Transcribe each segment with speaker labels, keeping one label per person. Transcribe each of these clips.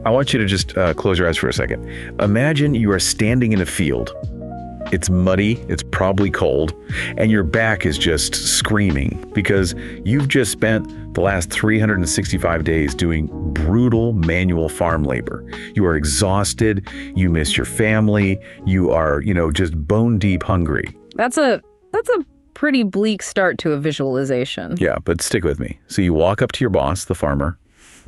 Speaker 1: I want you to just close your eyes for a second. Imagine you are standing in a field. It's muddy, it's probably cold, and your back is just screaming because you've just spent the last 365 days doing brutal manual farm labor. You are exhausted, you miss your family, you are, just bone deep hungry.
Speaker 2: That's a pretty bleak start to a visualization.
Speaker 1: Yeah, but stick with me. So you walk up to your boss, the farmer,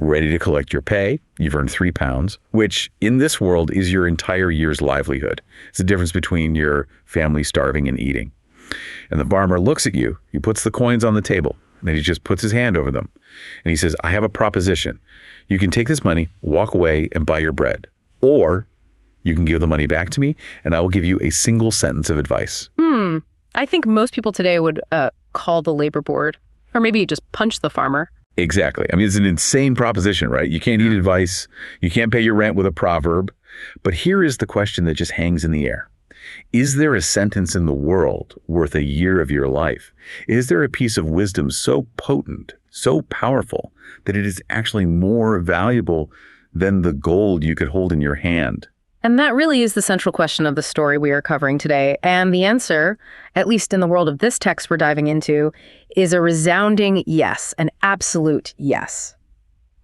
Speaker 1: ready to collect your pay. You've earned £3, which in this world is your entire year's livelihood. It's the difference between your family starving and eating. And the farmer looks at you, he puts the coins on the table, and then he just puts his hand over them. And he says, I have a proposition. You can take this money, walk away, and buy your bread. Or you can give the money back to me, and I will give you a single sentence of advice.
Speaker 2: I think most people today would call the labor board, or maybe just punch the farmer.
Speaker 1: Exactly. I mean, it's an insane proposition, right? You can't eat advice. You can't pay your rent with a proverb. But here is the question that just hangs in the air. Is there a sentence in the world worth a year of your life? Is there a piece of wisdom so potent, so powerful, that it is actually more valuable than the gold you could hold in your hand?
Speaker 2: And that really is the central question of the story we are covering today. And the answer, at least in the world of this text we're diving into, is a resounding yes, an absolute yes.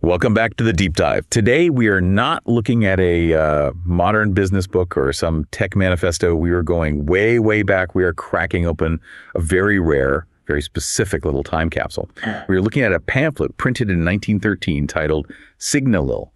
Speaker 1: Welcome back to the deep dive. Today, we are not looking at a modern business book or some tech manifesto. We are going way, way back. We are cracking open a very rare, very specific little time capsule. We are looking at a pamphlet printed in 1913 titled Signalil,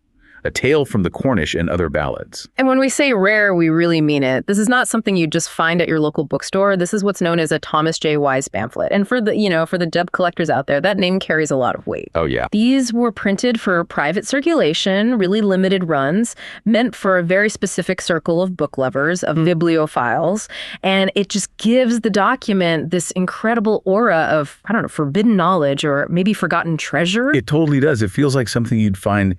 Speaker 1: a tale from the Cornish and Other Ballads.
Speaker 2: And when we say rare, we really mean it. This is not something you just find at your local bookstore. This is what's known as a Thomas J. Wise pamphlet. And for the dub collectors out there, that name carries a lot of weight.
Speaker 1: Oh, yeah.
Speaker 2: These were printed for private circulation, really limited runs, meant for a very specific circle of book lovers, of bibliophiles. And it just gives the document this incredible aura of, forbidden knowledge or maybe forgotten treasure.
Speaker 1: It totally does. It feels like something you'd find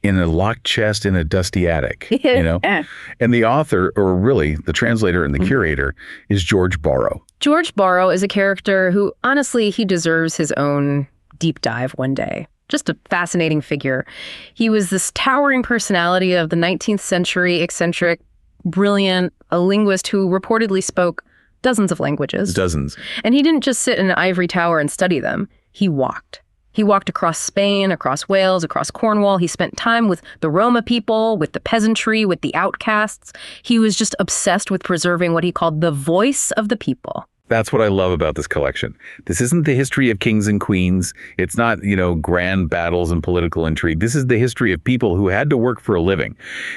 Speaker 1: in a locked chest in a dusty attic, And the author, or really the translator and the curator, is George Borrow.
Speaker 2: George Borrow is a character who, honestly, he deserves his own deep dive one day. Just a fascinating figure. He was this towering personality of the 19th century, eccentric, brilliant, a linguist who reportedly spoke dozens of languages.
Speaker 1: Dozens.
Speaker 2: And he didn't just sit in an ivory tower and study them. He walked. He walked across Spain, across Wales, across Cornwall. He spent time with the Roma people, with the peasantry, with the outcasts. He was just obsessed with preserving what he called the voice of the people.
Speaker 1: That's what I love about this collection. This isn't the history of kings and queens. It's not, grand battles and political intrigue. This is the history of people who had to work for a living.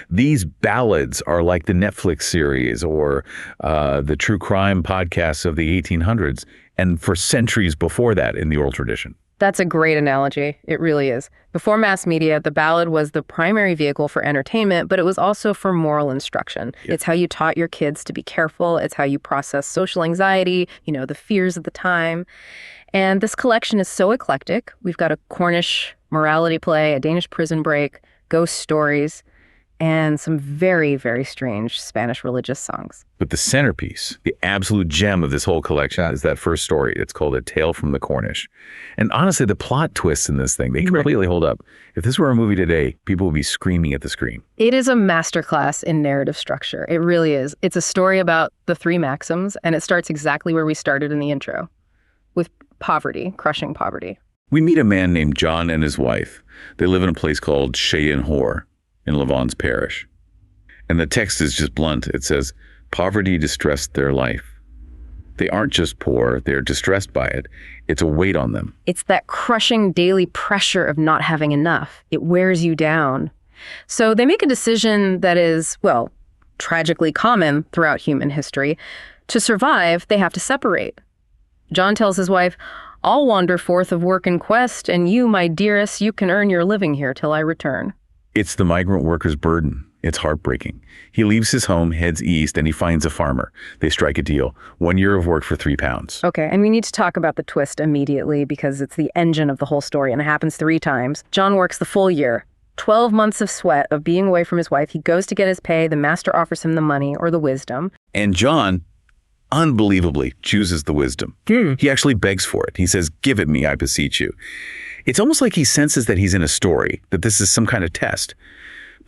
Speaker 1: These ballads are like the Netflix series or the true crime podcasts of the 1800s, and for centuries before that in the oral tradition.
Speaker 2: That's a great analogy. It really is. Before mass media, the ballad was the primary vehicle for entertainment, but it was also for moral instruction. Yep. It's how you taught your kids to be careful. It's how you process social anxiety, the fears of the time. And this collection is so eclectic. We've got a Cornish morality play, a Danish prison break, ghost stories, and some very, very strange Spanish religious songs.
Speaker 1: But the centerpiece, the absolute gem of this whole collection is that first story. It's called A Tale from the Cornish. And honestly, the plot twists in this thing, they completely hold up. If this were a movie today, people would be screaming at the screen.
Speaker 2: It is a masterclass in narrative structure. It really is. It's a story about the three maxims, and it starts exactly where we started in the intro, with poverty, crushing poverty.
Speaker 1: We meet a man named John and his wife. They live in a place called Serverner in Lavon's parish. And the text is just blunt. It says, poverty distressed their life. They aren't just poor, they're distressed by it. It's a weight on them.
Speaker 2: It's that crushing daily pressure of not having enough. It wears you down. So they make a decision that is, tragically common throughout human history. To survive, they have to separate. John tells his wife, I'll wander forth of work and quest, and you, my dearest, you can earn your living here till I return.
Speaker 1: It's the migrant worker's burden. It's heartbreaking. He leaves his home, heads east, and he finds a farmer. They strike a deal. 1 year of work for £3.
Speaker 2: Okay, and we need to talk about the twist immediately because it's the engine of the whole story, and it happens 3 times. John works the full year. 12 months of sweat of being away from his wife. He goes to get his pay. The master offers him the money or the wisdom.
Speaker 1: And John, unbelievably, chooses the wisdom. He actually begs for it. He says, give it me, I beseech you. It's almost like he senses that he's in a story, that this is some kind of test.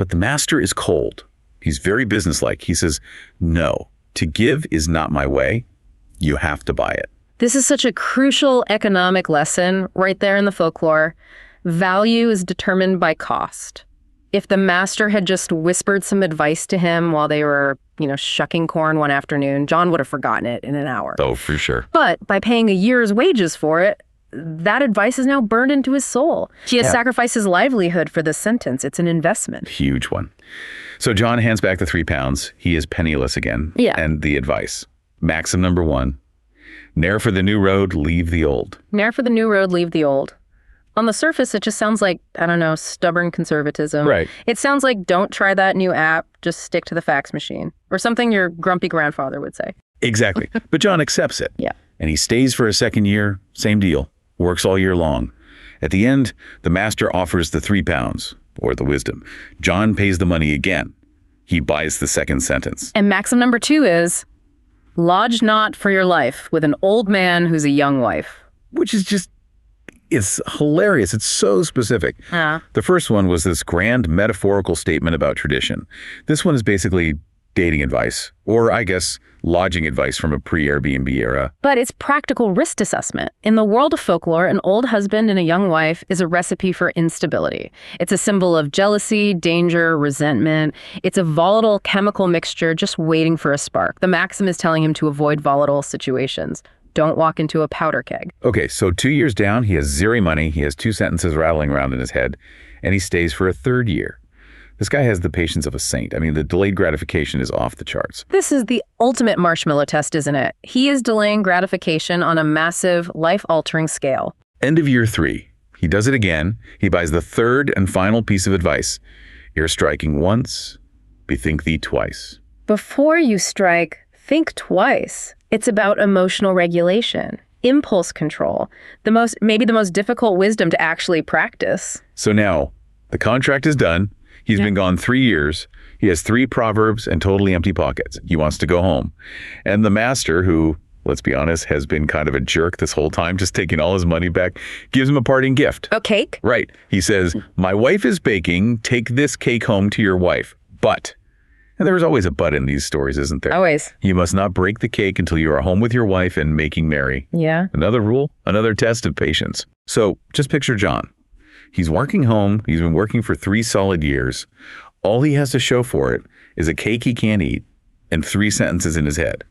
Speaker 1: But the master is cold. He's very businesslike. He says, no, to give is not my way. You have to buy it.
Speaker 2: This is such a crucial economic lesson right there in the folklore. Value is determined by cost. If the master had just whispered some advice to him while they were, shucking corn one afternoon, John would have forgotten it in an hour.
Speaker 1: Oh, for sure.
Speaker 2: But by paying a year's wages for it, that advice is now burned into his soul. He has sacrificed his livelihood for this sentence. It's an investment.
Speaker 1: Huge one. So John hands back the £3. He is penniless again.
Speaker 2: Yeah.
Speaker 1: And the advice. Maxim number 1. Ne'er for the new road, leave the old.
Speaker 2: Ne'er for the new road, leave the old. On the surface, it just sounds like, stubborn conservatism.
Speaker 1: Right.
Speaker 2: It sounds like, don't try that new app, just stick to the fax machine. Or something your grumpy grandfather would say.
Speaker 1: Exactly. But John accepts it.
Speaker 2: Yeah.
Speaker 1: And he stays for a second year, same deal. Works all year long. At the end, the master offers the £3, or the wisdom. John pays the money again. He buys the second sentence.
Speaker 2: And maxim number 2 is, lodge not for your life with an old man who's a young wife.
Speaker 1: Which is just, it's hilarious. It's so specific. The first one was this grand metaphorical statement about tradition. This one is basically dating advice, or I guess lodging advice from a pre-Airbnb era.
Speaker 2: But it's practical risk assessment. In the world of folklore, an old husband and a young wife is a recipe for instability. It's a symbol of jealousy, danger, resentment. It's a volatile chemical mixture just waiting for a spark. The maxim is telling him to avoid volatile situations. Don't walk into a powder keg.
Speaker 1: Okay, so 2 years down, he has zero money. He has 2 sentences rattling around in his head, and he stays for a third year. This guy has the patience of a saint. I mean, the delayed gratification is off the charts.
Speaker 2: This is the ultimate marshmallow test, isn't it? He is delaying gratification on a massive, life-altering scale.
Speaker 1: End of year 3. He does it again. He buys the third and final piece of advice. Ere striking once, bethink thee twice.
Speaker 2: Before you strike, think twice. It's about emotional regulation, impulse control, maybe the most difficult wisdom to actually practice.
Speaker 1: So now, the contract is done. He's been gone 3 years. He has 3 proverbs and totally empty pockets. He wants to go home. And the master, who, let's be honest, has been kind of a jerk this whole time, just taking all his money back, gives him a parting gift.
Speaker 2: A cake?
Speaker 1: Right. He says, my wife is baking. Take this cake home to your wife. But, and there is always a but in these stories, isn't there?
Speaker 2: Always.
Speaker 1: You must not break the cake until you are home with your wife and making merry.
Speaker 2: Yeah.
Speaker 1: Another rule, another test of patience. So just picture John. He's working home. He's been working for 3 solid years. All he has to show for it is a cake he can't eat and 3 sentences in his head.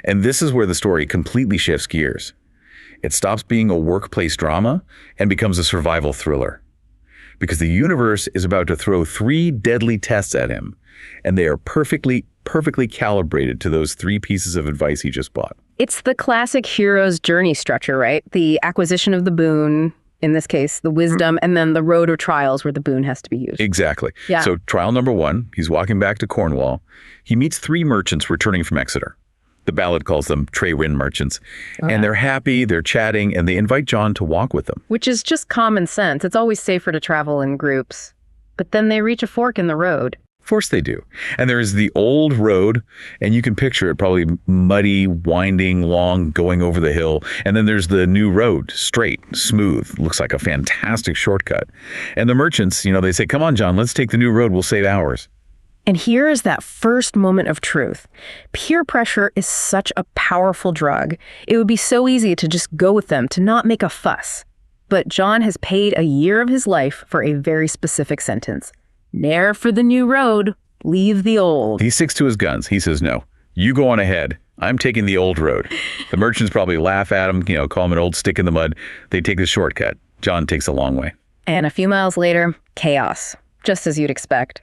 Speaker 1: And this is where the story completely shifts gears. It stops being a workplace drama and becomes a survival thriller. Because the universe is about to throw 3 deadly tests at him, and they are perfectly calibrated to those 3 pieces of advice he just bought.
Speaker 2: It's the classic hero's journey structure, right? The acquisition of the boon, in this case, the wisdom, and then the road or trials where the boon has to be used.
Speaker 1: Exactly.
Speaker 2: Yeah.
Speaker 1: So trial number 1, he's walking back to Cornwall. He meets 3 merchants returning from Exeter. The ballad calls them Trey-Win merchants. And they're happy, they're chatting, and they invite John to walk with them.
Speaker 2: Which is just common sense. It's always safer to travel in groups. But then they reach a fork in the road.
Speaker 1: Of course they do. And there's the old road, and you can picture it probably muddy, winding, long, going over the hill. And then there's the new road, straight, smooth, looks like a fantastic shortcut. And the merchants, they say, come on, John, let's take the new road, we'll save hours.
Speaker 2: And here is that first moment of truth. Peer pressure is such a powerful drug. It would be so easy to just go with them, to not make a fuss. But John has paid a year of his life for a very specific sentence. Ne'er for the new road, leave the old.
Speaker 1: He sticks to his guns. He says, no, you go on ahead. I'm taking the old road. The merchants probably laugh at him, call him an old stick in the mud. They take the shortcut. John takes the long way.
Speaker 2: And a few miles later, chaos, just as you'd expect.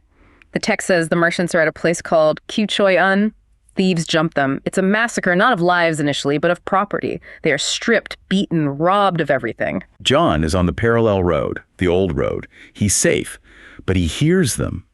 Speaker 2: The text says the merchants are at a place called Cu-Choi-Un. Thieves jump them. It's a massacre, not of lives initially, but of property. They are stripped, beaten, robbed of everything.
Speaker 1: John is on the parallel road, the old road. He's safe, but he hears them.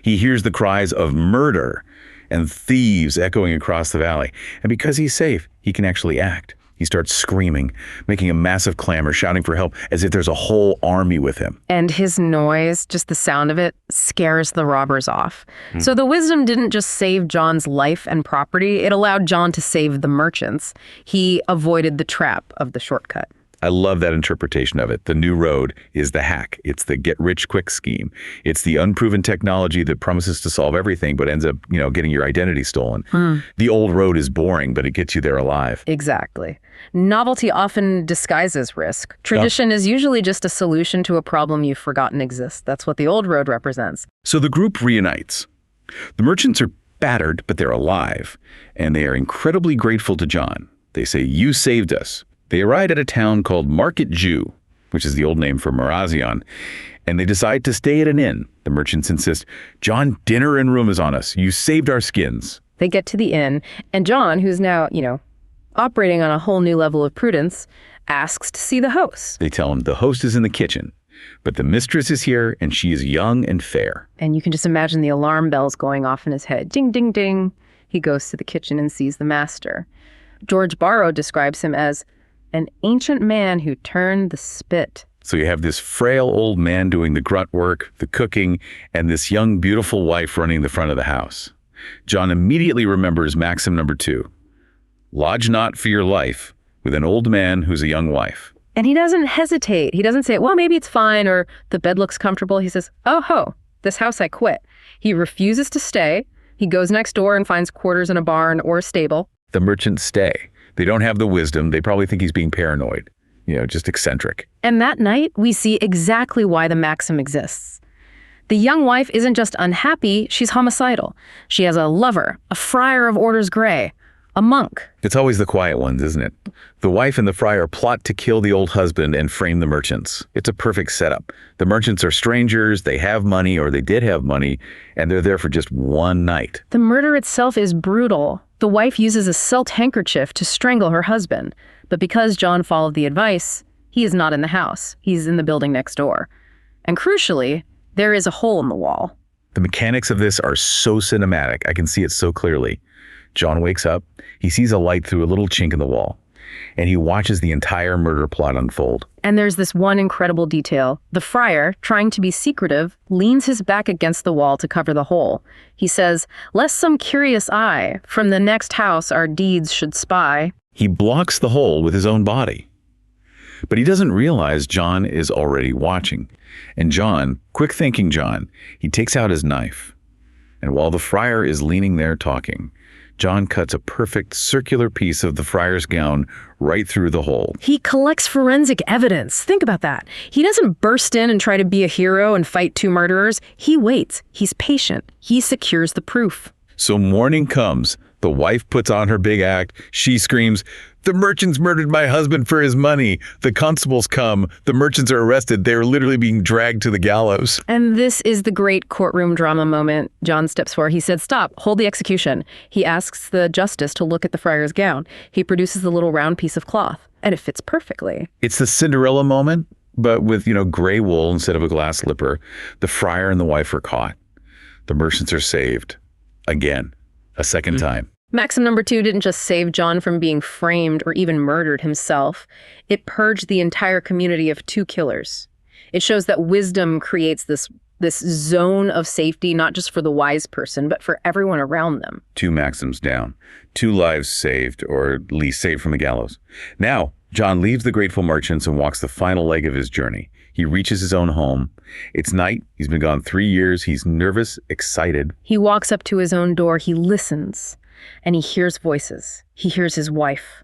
Speaker 1: He hears the cries of murder and thieves echoing across the valley. And because he's safe, he can actually act. He starts screaming, making a massive clamor, shouting for help as if there's a whole army with him.
Speaker 2: And his noise, just the sound of it, scares the robbers off. So the wisdom didn't just save John's life and property, it allowed John to save the merchants. He avoided the trap of the shortcut.
Speaker 1: I love that interpretation of it. The new road is the hack. It's the get-rich-quick scheme. It's the unproven technology that promises to solve everything but ends up, getting your identity stolen. The old road is boring, but it gets you there alive.
Speaker 2: Exactly. Novelty often disguises risk. Tradition is usually just a solution to a problem you've forgotten exists. That's what the old road represents.
Speaker 1: So the group reunites. The merchants are battered, but they're alive, and they are incredibly grateful to John. They say, "You saved us." They arrive at a town called Market Jew, which is the old name for Marazion, and they decide to stay at an inn. The merchants insist, "John, dinner and room is on us. You saved our skins."
Speaker 2: They get to the inn, and John, who's now, operating on a whole new level of prudence, asks to see the host.
Speaker 1: They tell him the host is in the kitchen, but the mistress is here, and she is young and fair.
Speaker 2: And you can just imagine the alarm bells going off in his head. Ding, ding, ding. He goes to the kitchen and sees the master. George Borrow describes him as an ancient man who turned the spit.
Speaker 1: So you have this frail old man doing the grunt work, the cooking, and this young, beautiful wife running the front of the house. John immediately remembers maxim number 2. Lodge not for your life with an old man who's a young wife.
Speaker 2: And he doesn't hesitate. He doesn't say, well, maybe it's fine, or the bed looks comfortable. He says, oh ho, this house I quit. He refuses to stay. He goes next door and finds quarters in a barn or a stable.
Speaker 1: The merchants stay. They don't have the wisdom. They probably think he's being paranoid, just eccentric.
Speaker 2: And that night, we see exactly why the maxim exists. The young wife isn't just unhappy, she's homicidal. She has a lover, a friar of orders gray, a monk.
Speaker 1: It's always the quiet ones, isn't it? The wife and the friar plot to kill the old husband and frame the merchants. It's a perfect setup. The merchants are strangers, they have money, or they did have money, and they're there for just one night.
Speaker 2: The murder itself is brutal. The wife uses a silk handkerchief to strangle her husband. But because John followed the advice, he is not in the house. He's in the building next door. And crucially, there is a hole in the wall.
Speaker 1: The mechanics of this are so cinematic. I can see it so clearly. John wakes up, he sees a light through a little chink in the wall, and he watches the entire murder plot unfold.
Speaker 2: And there's this one incredible detail. The friar, trying to be secretive, leans his back against the wall to cover the hole. He says, "Lest some curious eye from the next house our deeds should spy."
Speaker 1: He blocks the hole with his own body. But he doesn't realize John is already watching. And John, quick thinking John, he takes out his knife. And while the friar is leaning there talking, John cuts a perfect circular piece of the friar's gown right through the hole.
Speaker 2: He collects forensic evidence. Think about that. He doesn't burst in and try to be a hero and fight 2 murderers. He waits. He's patient. He secures the proof.
Speaker 1: So morning comes. The wife puts on her big act. She screams, "The merchants murdered my husband for his money." The constables come. The merchants are arrested. They're literally being dragged to the gallows.
Speaker 2: And this is the great courtroom drama moment. John steps forward. He said, "Stop, hold the execution." He asks the justice to look at the friar's gown. He produces the little round piece of cloth, and it fits perfectly.
Speaker 1: It's the Cinderella moment, but with, gray wool instead of a glass slipper. The friar and the wife are caught. The merchants are saved. Again, a second time.
Speaker 2: Maxim number 2 didn't just save John from being framed or even murdered himself. It purged the entire community of 2 killers. It shows that wisdom creates this zone of safety, not just for the wise person, but for everyone around them.
Speaker 1: 2 maxims down, 2 lives saved, or at least saved from the gallows. Now, John leaves the grateful merchants and walks the final leg of his journey. He reaches his own home. It's night. He's been gone 3 years. He's nervous, excited.
Speaker 2: He walks up to his own door. He listens. And he hears voices. He hears his wife.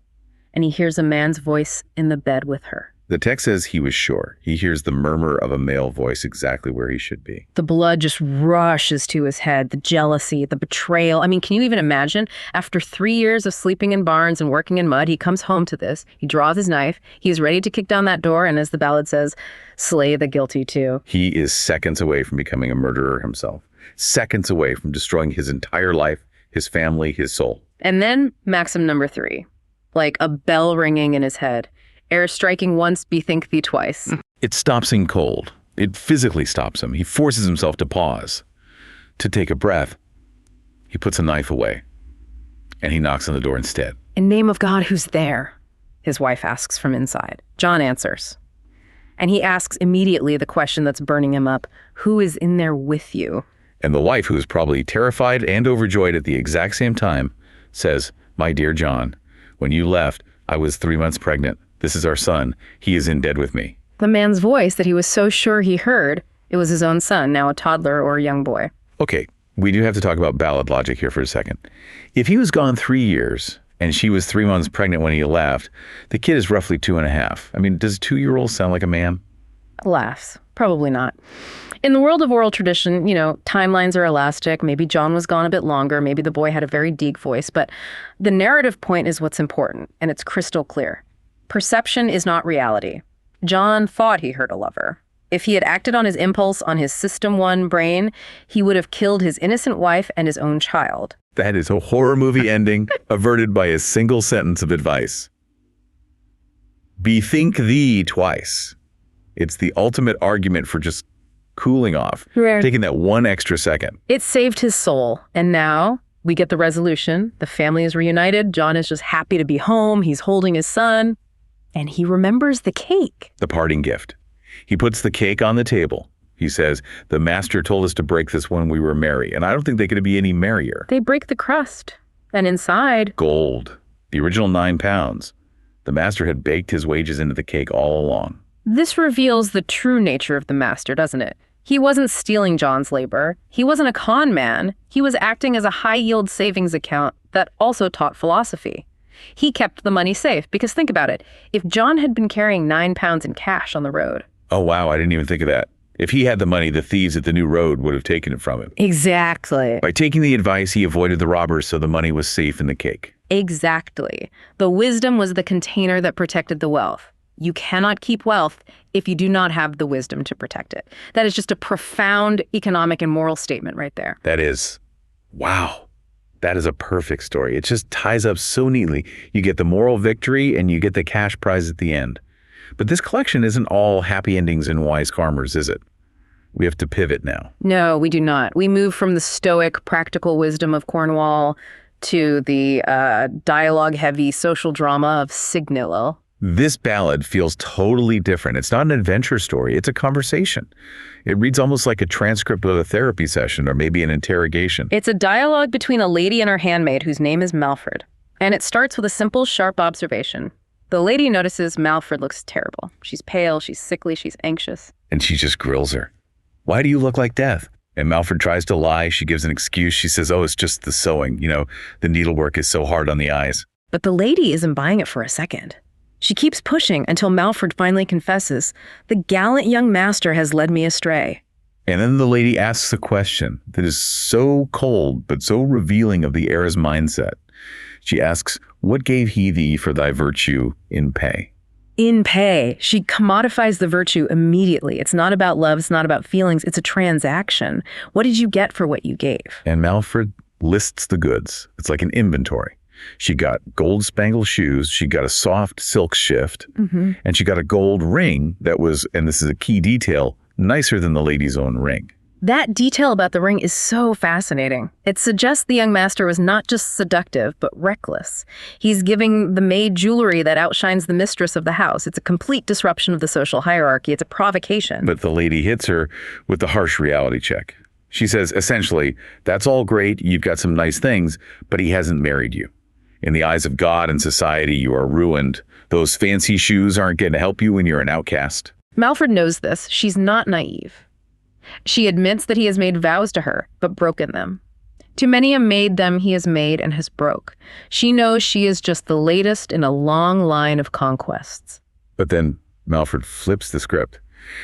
Speaker 2: And he hears a man's voice in the bed with her.
Speaker 1: The text says he was sure. He hears the murmur of a male voice exactly where he should be.
Speaker 2: The blood just rushes to his head. The jealousy, the betrayal. I mean, can you even imagine? After 3 years of sleeping in barns and working in mud, he comes home to this. He draws his knife. He's ready to kick down that door. And as the ballad says, slay the guilty too.
Speaker 1: He is seconds away from becoming a murderer himself. Seconds away from destroying his entire life, his family, his soul.
Speaker 2: And then maxim number 3, like a bell ringing in his head. Ere striking once, bethink thee twice.
Speaker 1: It stops him cold. It physically stops him. He forces himself to pause, to take a breath. He puts a knife away, and he knocks on the door instead.
Speaker 2: In name of God, who's there? His wife asks from inside. John answers. And he asks immediately the question that's burning him up. Who is in there with you?
Speaker 1: And the wife, who is probably terrified and overjoyed at the exact same time, says, "My dear John, when you left, I was 3 months pregnant. This is our son. He is in bed with me.
Speaker 2: The man's voice that he was so sure he heard, it was his own son, now a toddler or a young boy.
Speaker 1: Okay, we do have to talk about ballad logic here for a second. If he was gone 3 years and she was 3 months pregnant when he left, the kid is roughly 2.5. I mean, does a 2-year-old sound like a man?
Speaker 2: Laughs. Probably not. In the world of oral tradition, timelines are elastic. Maybe John was gone a bit longer. Maybe the boy had a very deep voice. But the narrative point is what's important, and it's crystal clear. Perception is not reality. John thought he heard a lover. If he had acted on his impulse on his System 1 brain, he would have killed his innocent wife and his own child.
Speaker 1: That is a horror movie ending averted by a single sentence of advice. Bethink thee twice. It's the ultimate argument for just cooling off, taking that one extra second.
Speaker 2: It saved his soul. And now we get the resolution. The family is reunited. John is just happy to be home. He's holding his son. And he remembers the cake.
Speaker 1: The parting gift. He puts the cake on the table. He says, the master told us to break this when we were merry. And I don't think they could be any merrier.
Speaker 2: They break the crust. And inside...
Speaker 1: gold. The original 9 pounds. The master had baked his wages into the cake all along.
Speaker 2: This reveals the true nature of the master, doesn't it? He wasn't stealing John's labor. He wasn't a con man. He was acting as a high-yield savings account that also taught philosophy. He kept the money safe, because think about it. If John had been carrying 9 pounds in cash on the road...
Speaker 1: Oh, wow, I didn't even think of that. If he had the money, the thieves at the new road would have taken it from him.
Speaker 2: Exactly.
Speaker 1: By taking the advice, he avoided the robbers, so the money was safe in the cake.
Speaker 2: Exactly. The wisdom was the container that protected the wealth. You cannot keep wealth if you do not have the wisdom to protect it. That is just a profound economic and moral statement right there.
Speaker 1: That is. Wow. That is a perfect story. It just ties up so neatly. You get the moral victory and you get the cash prize at the end. But this collection isn't all happy endings and wise farmers, is it? We have to pivot now.
Speaker 2: No, we do not. We move from the stoic, practical wisdom of Cornwall to the dialogue-heavy social drama of Signillo.
Speaker 1: This ballad feels totally different. It's not an adventure story. It's a conversation. It reads almost like a transcript of a therapy session or maybe an interrogation.
Speaker 2: It's a dialogue between a lady and her handmaid whose name is Malfred. And it starts with a simple, sharp observation. The lady notices Malfred looks terrible. She's pale, she's sickly, she's anxious.
Speaker 1: And she just grills her. Why do you look like death? And Malfred tries to lie. She gives an excuse. She says, oh, it's just the sewing. The needlework is so hard on the eyes.
Speaker 2: But the lady isn't buying it for a second. She keeps pushing until Malfred finally confesses, the gallant young master has led me astray.
Speaker 1: And then the lady asks a question that is so cold, but so revealing of the heir's mindset. She asks, what gave he thee for thy virtue in pay?
Speaker 2: In pay. She commodifies the virtue immediately. It's not about love, it's not about feelings, it's a transaction. What did you get for what you gave?
Speaker 1: And Malfred lists the goods. It's like an inventory. She got gold-spangled shoes, she got a soft silk shift, and she got a gold ring that was, and this is a key detail, nicer than the lady's own ring.
Speaker 2: That detail about the ring is so fascinating. It suggests the young master was not just seductive, but reckless. He's giving the maid jewelry that outshines the mistress of the house. It's a complete disruption of the social hierarchy. It's a provocation.
Speaker 1: But the lady hits her with the harsh reality check. She says, essentially, that's all great, you've got some nice things, but he hasn't married you. In the eyes of God and society, you are ruined. Those fancy shoes aren't going to help you when you're an outcast.
Speaker 2: Malfred knows this. She's not naive. She admits that he has made vows to her, but broken them. To many a maid them he has made and has broke. She knows she is just the latest in a long line of conquests.
Speaker 1: But then Malfred flips the script.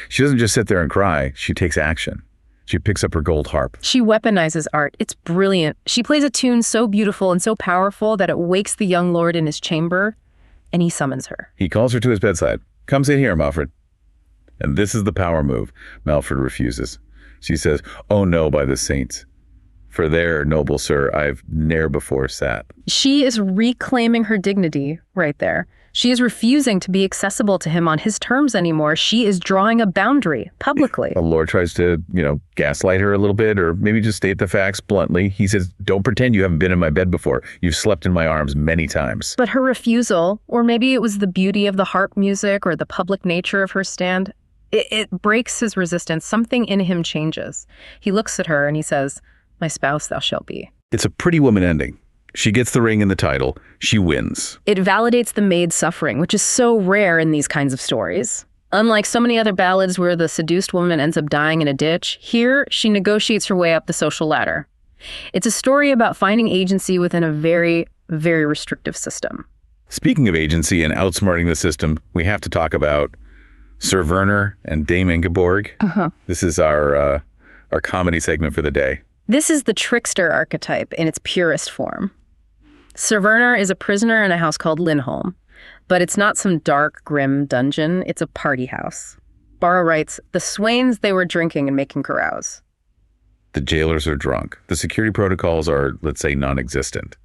Speaker 1: She doesn't just sit there and cry. She takes action. She picks up her gold harp.
Speaker 2: She weaponizes art. It's brilliant. She plays a tune so beautiful and so powerful that it wakes the young lord in his chamber, and he summons her.
Speaker 1: He calls her to his bedside. Come sit here, Malfred. And this is the power move. Malfred refuses. She says, oh no, by the saints. For there, noble sir, I've ne'er before sat.
Speaker 2: She is reclaiming her dignity right there. She is refusing to be accessible to him on his terms anymore. She is drawing a boundary publicly.
Speaker 1: The Lord tries to, gaslight her a little bit, or maybe just state the facts bluntly. He says, don't pretend you haven't been in my bed before. You've slept in my arms many times.
Speaker 2: But her refusal, or maybe it was the beauty of the harp music or the public nature of her stand, it breaks his resistance. Something in him changes. He looks at her and he says, my spouse thou shalt be.
Speaker 1: It's a pretty woman ending. She gets the ring and the title. She wins.
Speaker 2: It validates the maid's suffering, which is so rare in these kinds of stories. Unlike so many other ballads where the seduced woman ends up dying in a ditch, here she negotiates her way up the social ladder. It's a story about finding agency within a very, very restrictive system.
Speaker 1: Speaking of agency and outsmarting the system, we have to talk about Serverner and Dame Ingeborg. This is our comedy segment for the day.
Speaker 2: This is the trickster archetype in its purest form. Serverner is a prisoner in a house called Lindholm, but it's not some dark, grim dungeon. It's a party house. Barrow writes, the swains, they were drinking and making carouse.
Speaker 1: The jailers are drunk. The security protocols are, let's say, non-existent.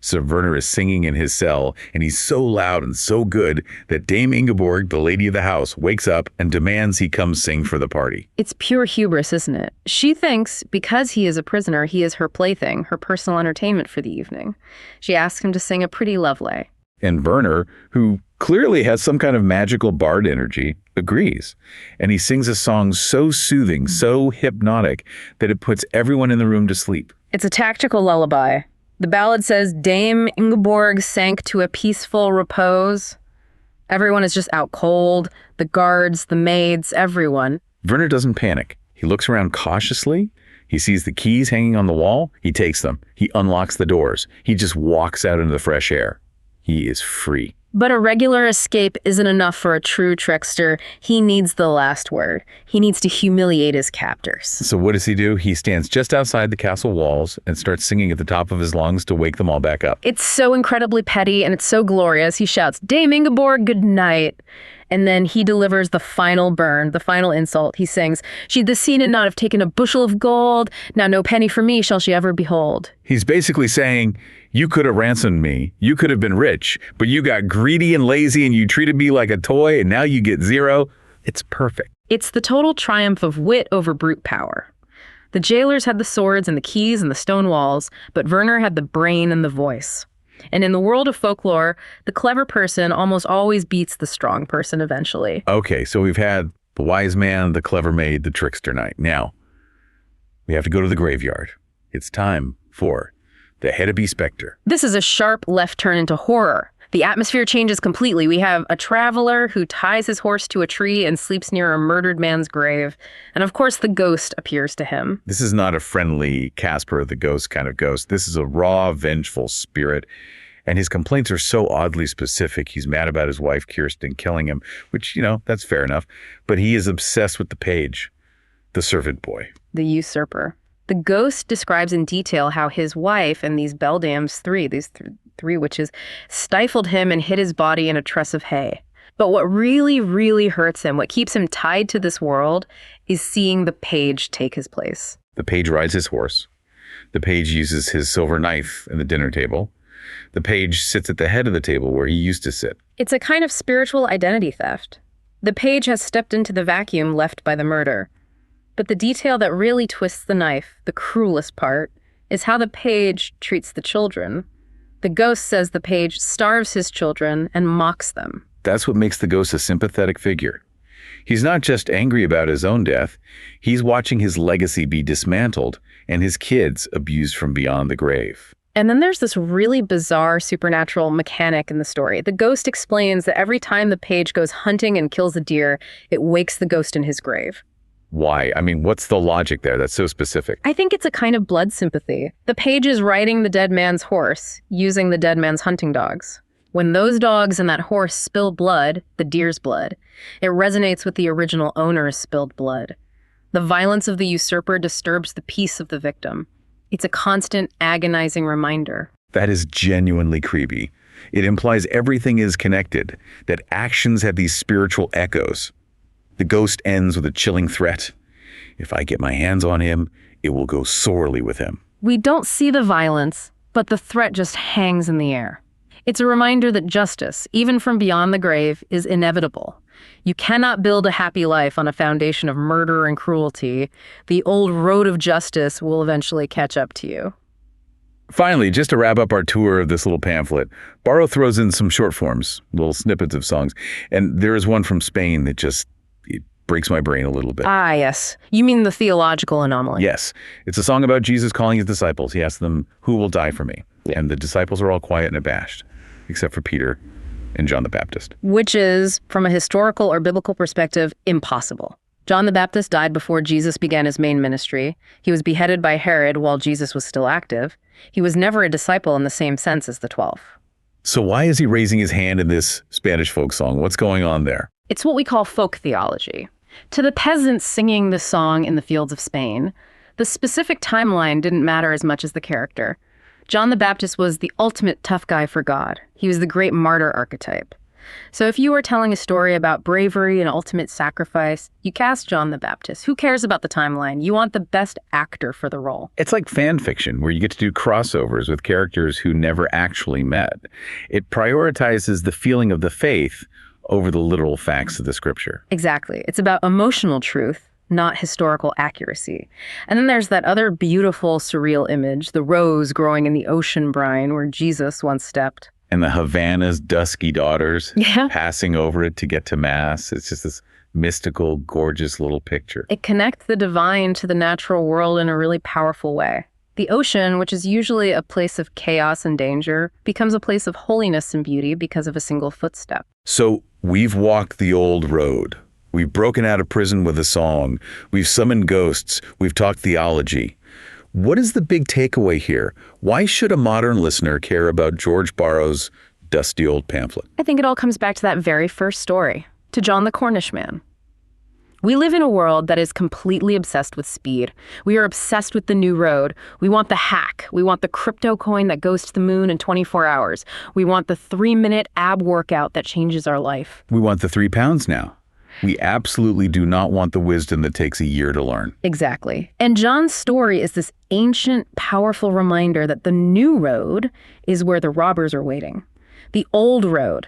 Speaker 1: Serverner is singing in his cell, and he's so loud and so good that Dame Ingeborg, the lady of the house, wakes up and demands he come sing for the party.
Speaker 2: It's pure hubris, isn't it? She thinks because he is a prisoner, he is her plaything, her personal entertainment for the evening. She asks him to sing a pretty lovely.
Speaker 1: And Werner, who clearly has some kind of magical bard energy, agrees. And he sings a song so soothing, so hypnotic, that it puts everyone in the room to sleep.
Speaker 2: It's a tactical lullaby. The ballad says, Dame Ingeborg sank to a peaceful repose. Everyone is just out cold. The guards, the maids, everyone.
Speaker 1: Werner doesn't panic. He looks around cautiously. He sees the keys hanging on the wall. He takes them. He unlocks the doors. He just walks out into the fresh air. He is free.
Speaker 2: But a regular escape isn't enough for a true trickster. He needs the last word. He needs to humiliate his captors.
Speaker 1: So what does he do? He stands just outside the castle walls and starts singing at the top of his lungs to wake them all back up.
Speaker 2: It's so incredibly petty and it's so glorious. He shouts, Dame Ingeborg, good night. And then he delivers the final burn, the final insult. He sings, she'd the seen and not have taken a bushel of gold. Now no penny for me shall she ever behold.
Speaker 1: He's basically saying, you could have ransomed me. You could have been rich, but you got greedy and lazy and you treated me like a toy and now you get zero. It's perfect.
Speaker 2: It's the total triumph of wit over brute power. The jailers had the swords and the keys and the stone walls, but Werner had the brain and the voice. And in the world of folklore, the clever person almost always beats the strong person eventually.
Speaker 1: Okay, so we've had the wise man, the clever maid, the trickster knight. Now, we have to go to the graveyard. It's time for the Hedeby Spectre.
Speaker 2: This is a sharp left turn into horror. The atmosphere changes completely. We have a traveler who ties his horse to a tree and sleeps near a murdered man's grave. And of course, the ghost appears to him.
Speaker 1: This is not a friendly Casper the Ghost kind of ghost. This is a raw, vengeful spirit. And his complaints are so oddly specific. He's mad about his wife, Kirsten, killing him, which, that's fair enough. But he is obsessed with the page, the servant boy.
Speaker 2: The usurper. The ghost describes in detail how his wife and these beldames, these three witches, stifled him and hid his body in a truss of hay. But what really, really hurts him, what keeps him tied to this world, is seeing the page take his place.
Speaker 1: The page rides his horse. The page uses his silver knife at the dinner table. The page sits at the head of the table where he used to sit.
Speaker 2: It's a kind of spiritual identity theft. The page has stepped into the vacuum left by the murder. But the detail that really twists the knife, the cruelest part, is how the page treats the children. The ghost says the page starves his children and mocks them.
Speaker 1: That's what makes the ghost a sympathetic figure. He's not just angry about his own death, he's watching his legacy be dismantled and his kids abused from beyond the grave.
Speaker 2: And then there's this really bizarre supernatural mechanic in the story. The ghost explains that every time the page goes hunting and kills a deer, it wakes the ghost in his grave.
Speaker 1: Why? I mean, what's the logic there? That's so specific.
Speaker 2: I think it's a kind of blood sympathy. The page is riding the dead man's horse, using the dead man's hunting dogs. When those dogs and that horse spill blood, the deer's blood, it resonates with the original owner's spilled blood. The violence of the usurper disturbs the peace of the victim. It's a constant, agonizing reminder.
Speaker 1: That is genuinely creepy. It implies everything is connected, that actions have these spiritual echoes. The ghost ends with a chilling threat. If I get my hands on him, it will go sorely with him.
Speaker 2: We don't see the violence, but the threat just hangs in the air. It's a reminder that justice, even from beyond the grave, is inevitable. You cannot build a happy life on a foundation of murder and cruelty. The old road of justice will eventually catch up to you.
Speaker 1: Finally, just to wrap up our tour of this little pamphlet, Barrow throws in some short forms, little snippets of songs. And there is one from Spain that just breaks my brain a little bit.
Speaker 2: Ah, yes. You mean the theological anomaly.
Speaker 1: Yes. It's a song about Jesus calling his disciples. He asks them, who will die for me? And the disciples are all quiet and abashed, except for Peter and John the Baptist.
Speaker 2: Which is, from a historical or biblical perspective, impossible. John the Baptist died before Jesus began his main ministry. He was beheaded by Herod while Jesus was still active. He was never a disciple in the same sense as the 12.
Speaker 1: So why is he raising his hand in this Spanish folk song? What's going on there?
Speaker 2: It's what we call folk theology. To the peasants singing the song in the fields of Spain, the specific timeline didn't matter as much as the character. John the Baptist was the ultimate tough guy for God. He was the great martyr archetype. So if you were telling a story about bravery and ultimate sacrifice, you cast John the Baptist. Who cares about the timeline? You want the best actor for the role.
Speaker 1: It's like fan fiction, where you get to do crossovers with characters who never actually met. It prioritizes the feeling of the faith over the literal facts of the scripture.
Speaker 2: Exactly. It's about emotional truth, not historical accuracy. And then there's that other beautiful, surreal image, the rose growing in the ocean brine where Jesus once stepped.
Speaker 1: And the Havana's dusky daughters passing over it to get to Mass. It's just this mystical, gorgeous little picture.
Speaker 2: It connects the divine to the natural world in a really powerful way. The ocean, which is usually a place of chaos and danger, becomes a place of holiness and beauty because of a single footstep.
Speaker 1: So we've walked the old road. We've broken out of prison with a song. We've summoned ghosts. We've talked theology. What is the big takeaway here? Why should a modern listener care about George Borrow's dusty old pamphlet?
Speaker 2: I think it all comes back to that very first story, to John the Cornishman. We live in a world that is completely obsessed with speed. We are obsessed with the new road. We want the hack. We want the crypto coin that goes to the moon in 24 hours. We want the 3-minute ab workout that changes our life.
Speaker 1: We want the 3 pounds now. We absolutely do not want the wisdom that takes a year to learn.
Speaker 2: Exactly. And John's story is this ancient, powerful reminder that the new road is where the robbers are waiting. The old road,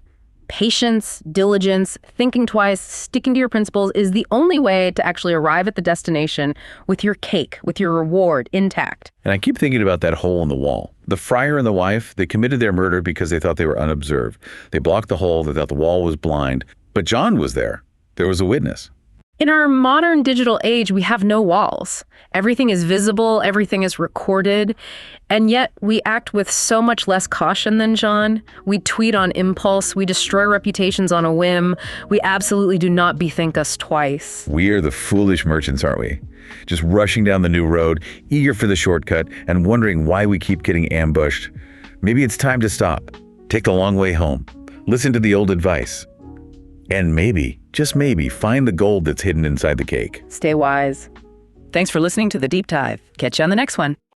Speaker 2: patience, diligence, thinking twice, sticking to your principles, is the only way to actually arrive at the destination with your cake, with your reward intact.
Speaker 1: And I keep thinking about that hole in the wall. The friar and the wife, they committed their murder because they thought they were unobserved. They blocked the hole, they thought the wall was blind. But John was there. There was a witness.
Speaker 2: In our modern digital age, we have no walls. Everything is visible, everything is recorded, and yet we act with so much less caution than John. We tweet on impulse, we destroy reputations on a whim, we absolutely do not bethink us twice.
Speaker 1: We are the foolish merchants, aren't we? Just rushing down the new road, eager for the shortcut, and wondering why we keep getting ambushed. Maybe it's time to stop, take the long way home, listen to the old advice, and maybe, just maybe, find the gold that's hidden inside the cake.
Speaker 2: Stay wise.
Speaker 3: Thanks for listening to The Deep Dive. Catch you on the next one.